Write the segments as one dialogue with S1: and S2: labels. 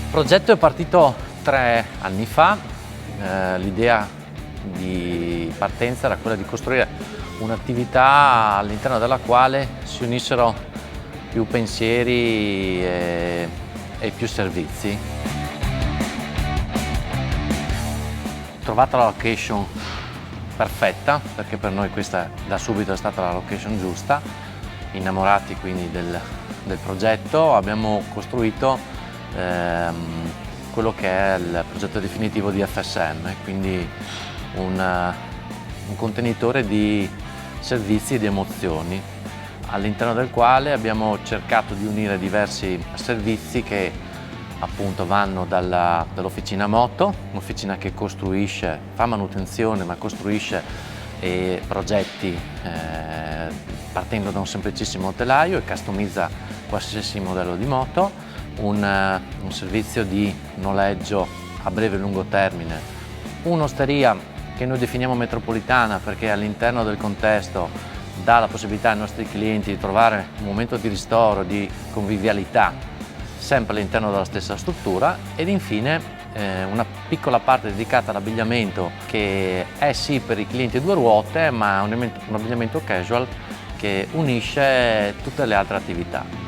S1: Il progetto è partito 3 anni fa, l'idea di partenza era quella di costruire un'attività all'interno della quale si unissero più pensieri e più servizi. Trovata la location perfetta, perché per noi questa da subito è stata la location giusta, innamorati quindi del progetto, abbiamo costruito quello che è il progetto definitivo di FSM, quindi un contenitore di servizi e di emozioni, all'interno del quale abbiamo cercato di unire diversi servizi che appunto vanno dall'officina moto, un'officina che costruisce, fa manutenzione ma costruisce progetti partendo da un semplicissimo telaio e customizza qualsiasi modello di moto, un servizio di noleggio a breve e lungo termine, un'osteria che noi definiamo metropolitana perché all'interno del contesto dà la possibilità ai nostri clienti di trovare un momento di ristoro, di convivialità, sempre all'interno della stessa struttura, ed infine una piccola parte dedicata all'abbigliamento che è sì per i clienti a 2 ruote, ma un abbigliamento casual che unisce tutte le altre attività.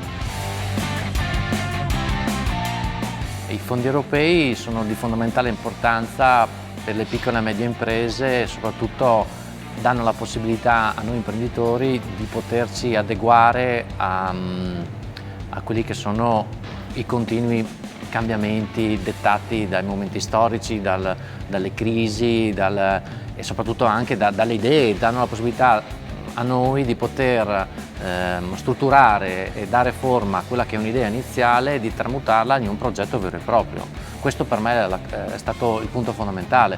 S1: I fondi europei sono di fondamentale importanza per le piccole e medie imprese e soprattutto danno la possibilità a noi imprenditori di poterci adeguare a quelli che sono i continui cambiamenti dettati dai momenti storici, dalle crisi e soprattutto anche dalle idee, danno la possibilità a noi di poter strutturare e dare forma a quella che è un'idea iniziale e di tramutarla in un progetto vero e proprio. Questo per me è stato il punto fondamentale.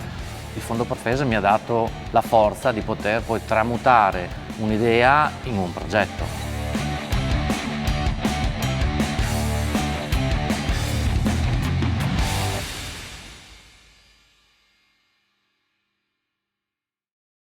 S1: Il Fondo Porfese mi ha dato la forza di poter poi tramutare un'idea in un progetto.